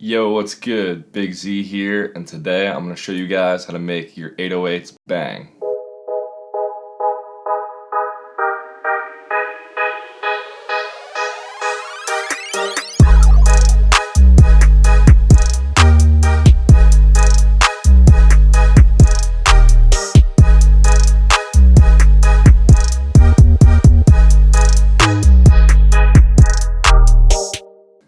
Yo, what's good? Big Z here, and today I'm going to show you guys how to make your 808s bang.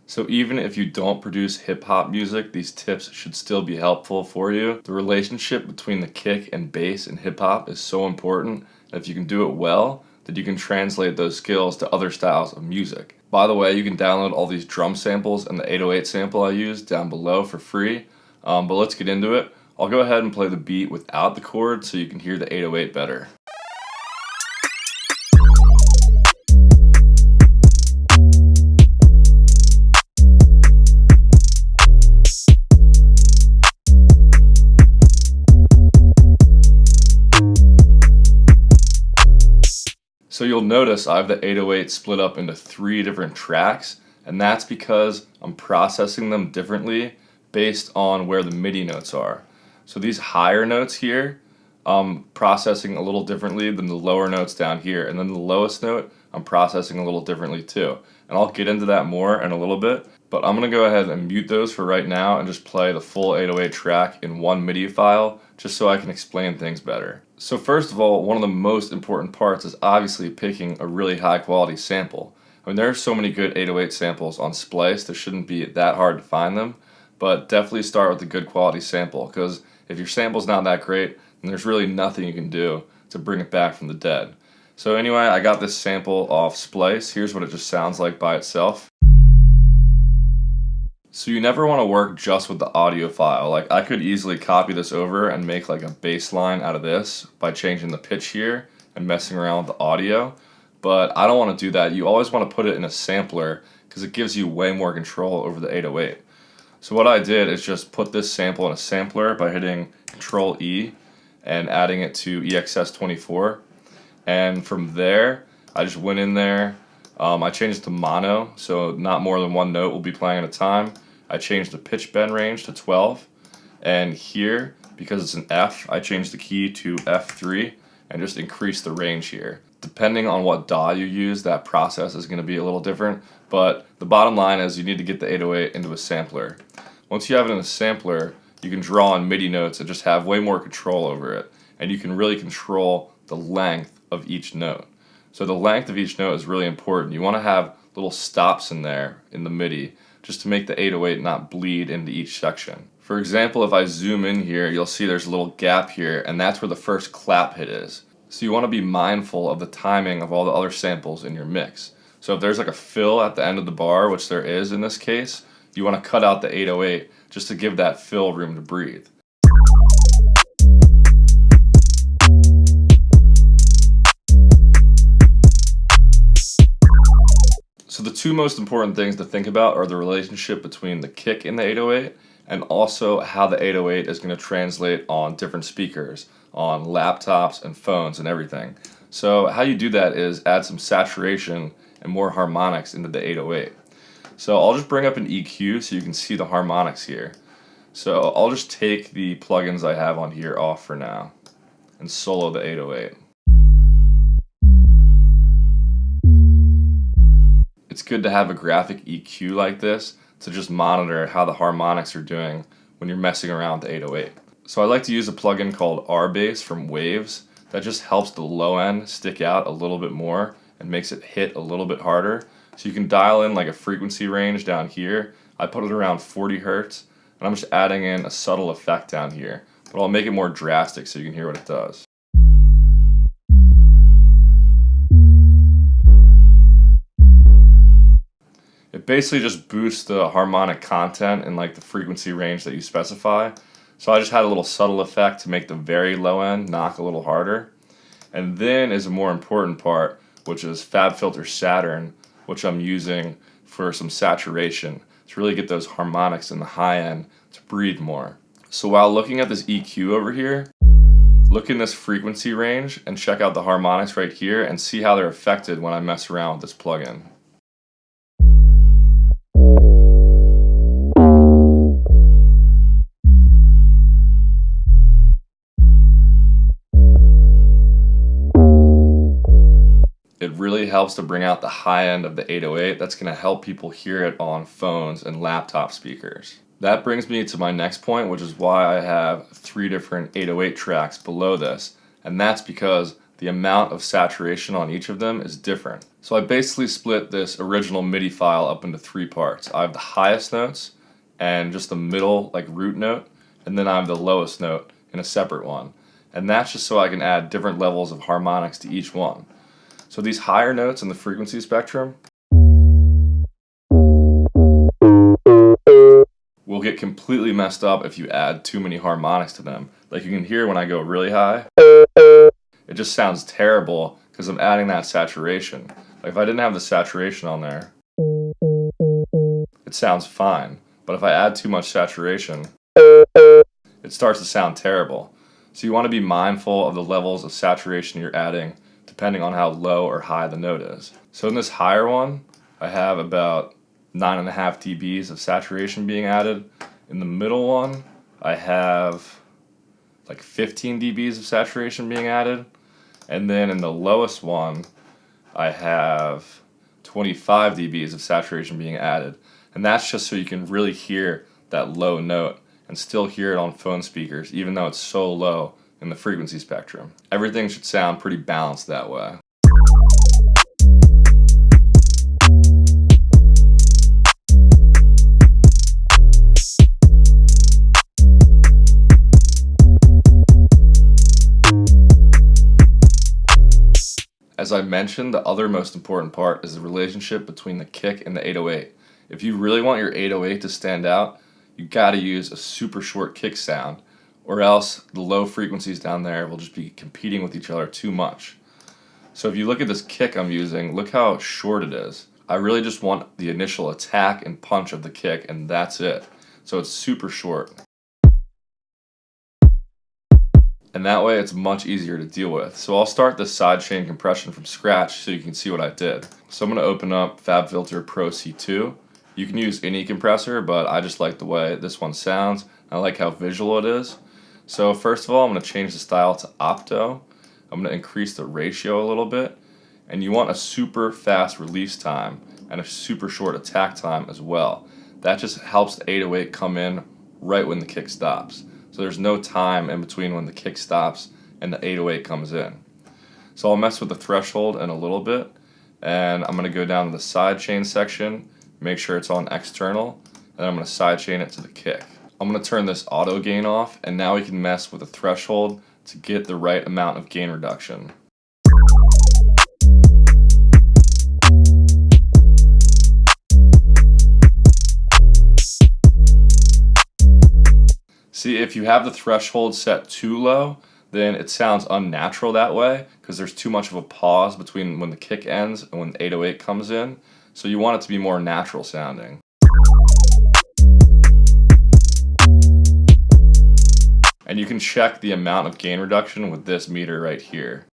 So even if you don't produce hip-hop music, these tips should still be helpful for you. The relationship between the kick and bass in hip-hop is so important that if you can do it well, then you can translate those skills to other styles of music. By the way, you can download all these drum samples and the 808 sample I used down below for free, but let's get into it. I'll go ahead and play the beat without the chords so you can hear the 808 better. So you'll notice I have the 808 split up into 3 different tracks, and that's because I'm processing them differently based on where the MIDI notes are. So these higher notes here, I'm processing a little differently than the lower notes down here, and then the lowest note, I'm processing a little differently too. And I'll get into that more in a little bit, but I'm going to go ahead and mute those for right now and just play the full 808 track in one MIDI file, just so I can explain things better. So first of all, one of the most important parts is obviously picking a really high quality sample. I mean, there are so many good 808 samples on Splice, there shouldn't be that hard to find them, but definitely start with a good quality sample, because if your sample's not that great, then there's really nothing you can do to bring it back from the dead. So anyway, I got this sample off Splice. Here's what it just sounds like by itself. So you never want to work just with the audio file. Like, I could easily copy this over and make like a bass line out of this by changing the pitch here and messing around with the audio, but I don't want to do that. You always want to put it in a sampler because it gives you way more control over the 808. So what I did is just put this sample in a sampler by hitting Control E and adding it to EXS24, and from there I just went in there. I changed it to mono, so not more than one note will be playing at a time. I changed the pitch bend range to 12, and here, because it's an F, I changed the key to F3 and just increased the range here. Depending on what DAW you use, that process is going to be a little different, but the bottom line is you need to get the 808 into a sampler. Once you have it in a sampler, you can draw on MIDI notes and just have way more control over it, and you can really control the length of each note. So the length of each note is really important. You want to have little stops in there in the MIDI just to make the 808 not bleed into each section. For example, if I zoom in here, you'll see there's a little gap here, and that's where the first clap hit is. So you want to be mindful of the timing of all the other samples in your mix. So if there's like a fill at the end of the bar, which there is in this case, you want to cut out the 808 just to give that fill room to breathe. So the 2 most important things to think about are the relationship between the kick in the 808 and also how the 808 is going to translate on different speakers, on laptops and phones and everything. So how you do that is add some saturation and more harmonics into the 808. So I'll just bring up an EQ so you can see the harmonics here. So I'll just take the plugins I have on here off for now and solo the 808. It's good to have a graphic EQ like this to just monitor how the harmonics are doing when you're messing around with the 808. So I like to use a plugin called RBass from Waves that just helps the low end stick out a little bit more and makes it hit a little bit harder. So you can dial in like a frequency range down here. I put it around 40 Hertz, and I'm just adding in a subtle effect down here, but I'll make it more drastic so you can hear what it does. It basically just boosts the harmonic content in like the frequency range that you specify. So I just had a little subtle effect to make the very low end knock a little harder. And then is a more important part, which is FabFilter Saturn, which I'm using for some saturation to really get those harmonics in the high end to breathe more. So while looking at this EQ over here, look in this frequency range and check out the harmonics right here and see how they're affected when I mess around with this plugin. really helps to bring out the high end of the 808. That's going to help people hear it on phones and laptop speakers. That brings me to my next point, which is why I have 3 different 808 tracks below this, and that's because the amount of saturation on each of them is different. So I basically split this original MIDI file up into 3 parts. I have the highest notes and just the middle, like root note, and then I have the lowest note in a separate one. And that's just so I can add different levels of harmonics to each one. So these higher notes in the frequency spectrum will get completely messed up if you add too many harmonics to them. Like you can hear when I go really high, it just sounds terrible because I'm adding that saturation. Like if I didn't have the saturation on there, it sounds fine. But if I add too much saturation, it starts to sound terrible. So you want to be mindful of the levels of saturation you're adding depending on how low or high the note is. So in this higher one, I have about 9.5 dBs of saturation being added. In the middle one, I have like 15 dBs of saturation being added. And then in the lowest one, I have 25 dBs of saturation being added. And that's just so you can really hear that low note and still hear it on phone speakers, even though it's so low in the frequency spectrum. Everything should sound pretty balanced that way. As I mentioned, the other most important part is the relationship between the kick and the 808. If you really want your 808 to stand out, you gotta use a super short kick sound, or else the low frequencies down there will just be competing with each other too much. So if you look at this kick I'm using, look how short it is. I really just want the initial attack and punch of the kick, and that's it. So it's super short. And that way it's much easier to deal with. So I'll start the sidechain compression from scratch so you can see what I did. So I'm going to open up FabFilter Pro C2. You can use any compressor, but I just like the way this one sounds. I like how visual it is. So first of all, I'm going to change the style to opto. I'm going to increase the ratio a little bit. And you want a super fast release time and a super short attack time as well. That just helps the 808 come in right when the kick stops. So there's no time in between when the kick stops and the 808 comes in. So I'll mess with the threshold in a little bit, and I'm going to go down to the sidechain section, make sure it's on external, and then I'm going to sidechain it to the kick. I'm going to turn this auto gain off, and now we can mess with the threshold to get the right amount of gain reduction. See, if you have the threshold set too low, then it sounds unnatural that way because there's too much of a pause between when the kick ends and when the 808 comes in. So you want it to be more natural sounding. And you can check the amount of gain reduction with this meter right here.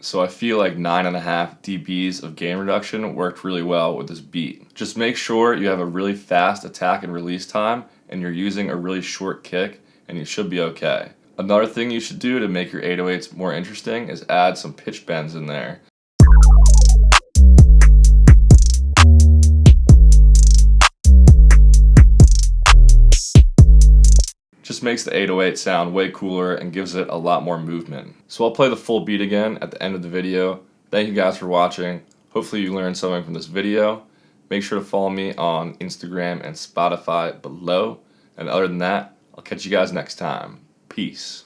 So I feel like 9.5 dBs of gain reduction worked really well with this beat. Just make sure you have a really fast attack and release time and you're using a really short kick and you should be okay. Another thing you should do to make your 808s more interesting is add some pitch bends in there. Just makes the 808 sound way cooler and gives it a lot more movement. So I'll play the full beat again at the end of the video. Thank you guys for watching. Hopefully you learned something from this video. Make sure to follow me on Instagram and Spotify below. And other than that, I'll catch you guys next time. Peace.